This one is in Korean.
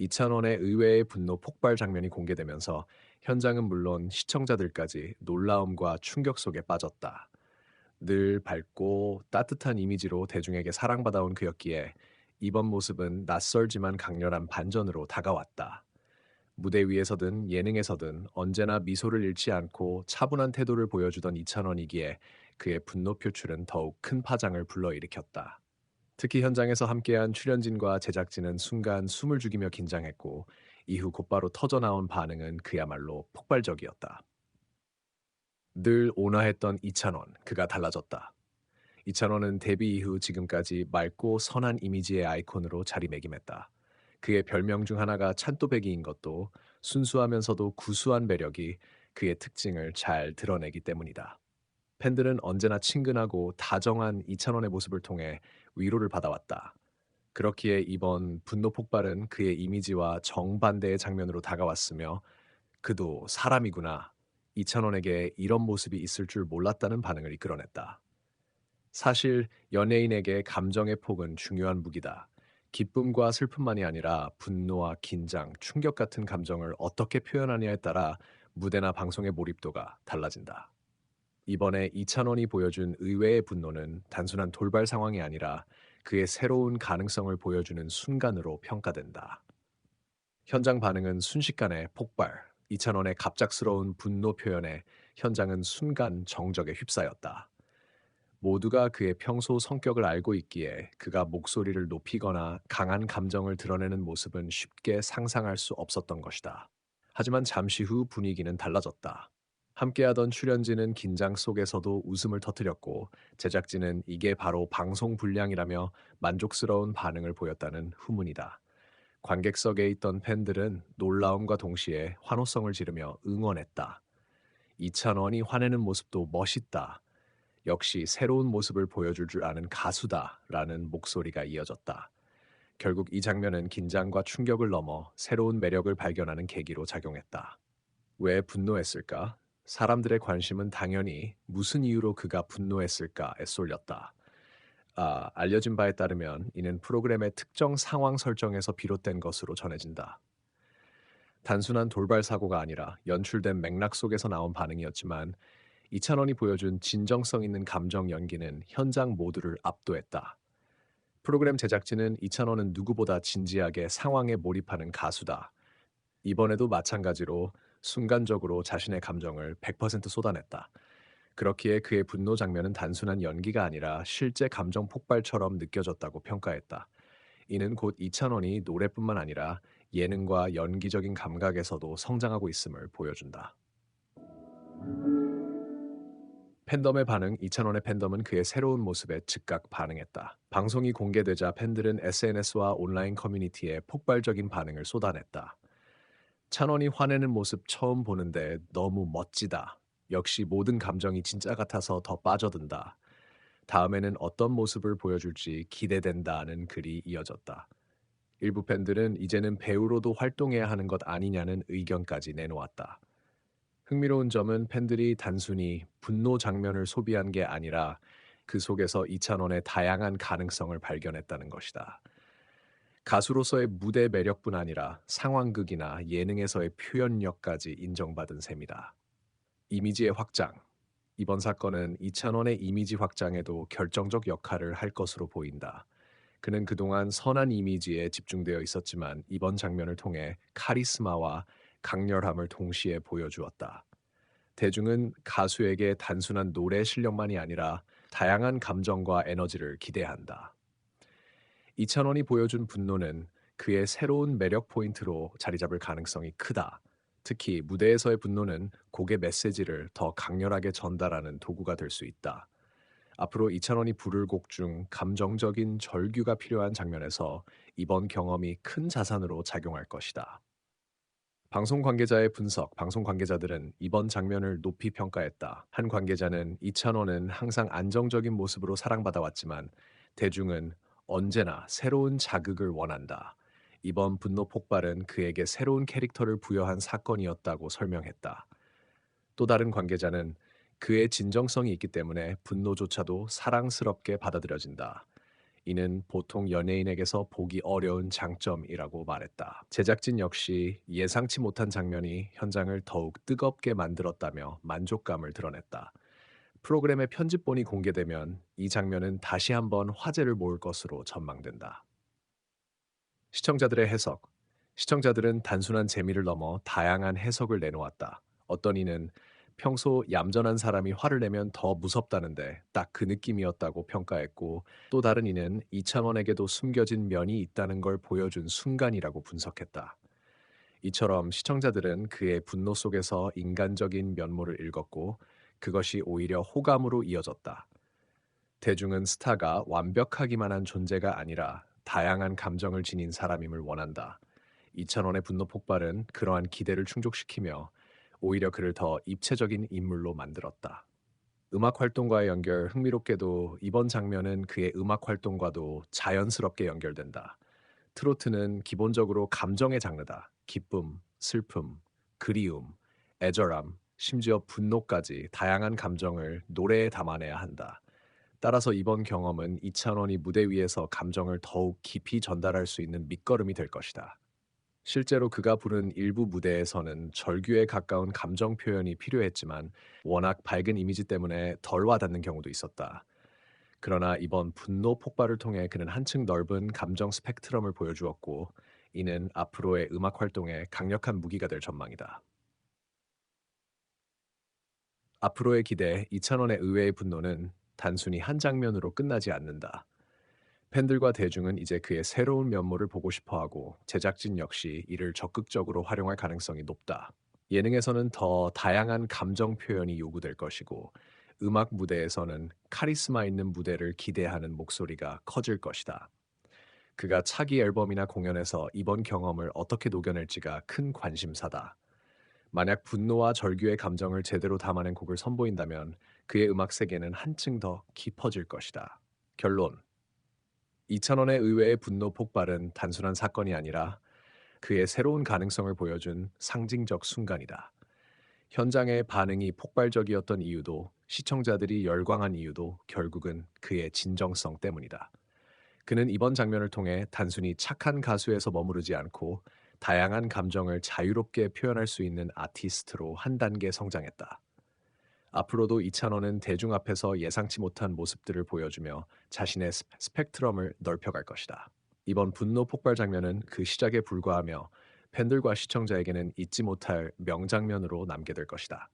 이찬원의 의외의 분노 폭발 장면이 공개되면서 현장은 물론 시청자들까지 놀라움과 충격 속에 빠졌다. 늘 밝고 따뜻한 이미지로 대중에게 사랑받아온 그였기에 이번 모습은 낯설지만 강렬한 반전으로 다가왔다. 무대 위에서든 예능에서든 언제나 미소를 잃지 않고 차분한 태도를 보여주던 이찬원이기에 그의 분노 표출은 더욱 큰 파장을 불러일으켰다. 특히 현장에서 함께한 출연진과 제작진은 순간 숨을 죽이며 긴장했고 이후 곧바로 터져나온 반응은 그야말로 폭발적이었다. 늘 온화했던 이찬원, 그가 달라졌다. 이찬원은 데뷔 이후 지금까지 맑고 선한 이미지의 아이콘으로 자리매김했다. 그의 별명 중 하나가 찬또배기인 것도 순수하면서도 구수한 매력이 그의 특징을 잘 드러내기 때문이다. 팬들은 언제나 친근하고 다정한 이찬원의 모습을 통해 위로를 받아왔다. 그렇기에 이번 분노 폭발은 그의 이미지와 정반대의 장면으로 다가왔으며 그도 사람이구나. 이찬원에게 이런 모습이 있을 줄 몰랐다는 반응을 이끌어냈다. 사실 연예인에게 감정의 폭은 중요한 무기다. 기쁨과 슬픔만이 아니라 분노와 긴장, 충격 같은 감정을 어떻게 표현하냐에 따라 무대나 방송의 몰입도가 달라진다. 이번에 이찬원이 보여준 의외의 분노는 단순한 돌발 상황이 아니라 그의 새로운 가능성을 보여주는 순간으로 평가된다. 현장 반응은 순식간에 폭발, 이찬원의 갑작스러운 분노 표현에 현장은 순간 정적에 휩싸였다. 모두가 그의 평소 성격을 알고 있기에 그가 목소리를 높이거나 강한 감정을 드러내는 모습은 쉽게 상상할 수 없었던 것이다. 하지만 잠시 후 분위기는 달라졌다. 함께하던 출연진은 긴장 속에서도 웃음을 터뜨렸고 제작진은 이게 바로 방송 분량이라며 만족스러운 반응을 보였다는 후문이다. 관객석에 있던 팬들은 놀라움과 동시에 환호성을 지르며 응원했다. 이찬원이 화내는 모습도 멋있다. 역시 새로운 모습을 보여줄 줄 아는 가수다. 라는 목소리가 이어졌다. 결국 이 장면은 긴장과 충격을 넘어 새로운 매력을 발견하는 계기로 작용했다. 왜 분노했을까? 사람들의 관심은 당연히 무슨 이유로 그가 분노했을까에 쏠렸다. 알려진 바에 따르면 이는 프로그램의 특정 상황 설정에서 비롯된 것으로 전해진다. 단순한 돌발 사고가 아니라 연출된 맥락 속에서 나온 반응이었지만 이찬원이 보여준 진정성 있는 감정 연기는 현장 모두를 압도했다. 프로그램 제작진은 이찬원은 누구보다 진지하게 상황에 몰입하는 가수다. 이번에도 마찬가지로 순간적으로 자신의 감정을 100% 쏟아냈다. 그렇기에 그의 분노 장면은 단순한 연기가 아니라 실제 감정 폭발처럼 느껴졌다고 평가했다. 이는 곧 이찬원이 노래뿐만 아니라 예능과 연기적인 감각에서도 성장하고 있음을 보여준다. 팬덤의 반응, 이찬원의 팬덤은 그의 새로운 모습에 즉각 반응했다. 방송이 공개되자 팬들은 SNS와 온라인 커뮤니티에 폭발적인 반응을 쏟아냈다. 찬원이 화내는 모습 처음 보는데 너무 멋지다. 역시 모든 감정이 진짜 같아서 더 빠져든다. 다음에는 어떤 모습을 보여줄지 기대된다는 글이 이어졌다. 일부 팬들은 이제는 배우로도 활동해야 하는 것 아니냐는 의견까지 내놓았다. 흥미로운 점은 팬들이 단순히 분노 장면을 소비한 게 아니라 그 속에서 이찬원의 다양한 가능성을 발견했다는 것이다. 가수로서의 무대 매력뿐 아니라 상황극이나 예능에서의 표현력까지 인정받은 셈이다. 이미지의 확장. 이번 사건은 이찬원의 이미지 확장에도 결정적 역할을 할 것으로 보인다. 그는 그동안 선한 이미지에 집중되어 있었지만 이번 장면을 통해 카리스마와 강렬함을 동시에 보여주었다. 대중은 가수에게 단순한 노래 실력만이 아니라 다양한 감정과 에너지를 기대한다. 이찬원이 보여준 분노는 그의 새로운 매력 포인트로 자리 잡을 가능성이 크다. 특히 무대에서의 분노는 곡의 메시지를 더 강렬하게 전달하는 도구가 될 수 있다. 앞으로 이찬원이 부를 곡 중 감정적인 절규가 필요한 장면에서 이번 경험이 큰 자산으로 작용할 것이다. 방송 관계자의 분석, 방송 관계자들은 이번 장면을 높이 평가했다. 한 관계자는 이찬원은 항상 안정적인 모습으로 사랑받아 왔지만 대중은 언제나 새로운 자극을 원한다. 이번 분노 폭발은 그에게 새로운 캐릭터를 부여한 사건이었다고 설명했다. 또 다른 관계자는 그의 진정성이 있기 때문에 분노조차도 사랑스럽게 받아들여진다. 이는 보통 연예인에게서 보기 어려운 장점이라고 말했다. 제작진 역시 예상치 못한 장면이 현장을 더욱 뜨겁게 만들었다며 만족감을 드러냈다. 프로그램의 편집본이 공개되면 이 장면은 다시 한번 화제를 모을 것으로 전망된다. 시청자들의 해석. 시청자들은 단순한 재미를 넘어 다양한 해석을 내놓았다. 어떤 이는 평소 얌전한 사람이 화를 내면 더 무섭다는데 딱 그 느낌이었다고 평가했고, 또 다른 이는 이찬원에게도 숨겨진 면이 있다는 걸 보여준 순간이라고 분석했다. 이처럼 시청자들은 그의 분노 속에서 인간적인 면모를 읽었고, 그것이 오히려 호감으로 이어졌다. 대중은 스타가 완벽하기만 한 존재가 아니라 다양한 감정을 지닌 사람임을 원한다. 이찬원의 분노 폭발은 그러한 기대를 충족시키며 오히려 그를 더 입체적인 인물로 만들었다. 음악 활동과의 연결. 흥미롭게도 이번 장면은 그의 음악 활동과도 자연스럽게 연결된다. 트로트는 기본적으로 감정의 장르다. 기쁨, 슬픔, 그리움, 애절함, 심지어 분노까지 다양한 감정을 노래에 담아내야 한다. 따라서 이번 경험은 이찬원이 무대 위에서 감정을 더욱 깊이 전달할 수 있는 밑거름이 될 것이다. 실제로 그가 부른 일부 무대에서는 절규에 가까운 감정 표현이 필요했지만 워낙 밝은 이미지 때문에 덜 와닿는 경우도 있었다. 그러나 이번 분노 폭발을 통해 그는 한층 넓은 감정 스펙트럼을 보여주었고, 이는 앞으로의 음악 활동에 강력한 무기가 될 전망이다. 앞으로의 기대. 이찬원의 의외의 분노는 단순히 한 장면으로 끝나지 않는다. 팬들과 대중은 이제 그의 새로운 면모를 보고 싶어하고, 제작진 역시 이를 적극적으로 활용할 가능성이 높다. 예능에서는 더 다양한 감정 표현이 요구될 것이고, 음악 무대에서는 카리스마 있는 무대를 기대하는 목소리가 커질 것이다. 그가 차기 앨범이나 공연에서 이번 경험을 어떻게 녹여낼지가 큰 관심사다. 만약 분노와 절규의 감정을 제대로 담아낸 곡을 선보인다면 그의 음악 세계는 한층 더 깊어질 것이다. 결론. 이찬원의 의외의 분노 폭발은 단순한 사건이 아니라 그의 새로운 가능성을 보여준 상징적 순간이다. 현장의 반응이 폭발적이었던 이유도, 시청자들이 열광한 이유도 결국은 그의 진정성 때문이다. 그는 이번 장면을 통해 단순히 착한 가수에서 머무르지 않고 다양한 감정을 자유롭게 표현할 수 있는 아티스트로 한 단계 성장했다. 앞으로도 이찬원은 대중 앞에서 예상치 못한 모습들을 보여주며 자신의 스펙트럼을 넓혀갈 것이다. 이번 분노 폭발 장면은 그 시작에 불과하며 팬들과 시청자에게는 잊지 못할 명장면으로 남게 될 것이다.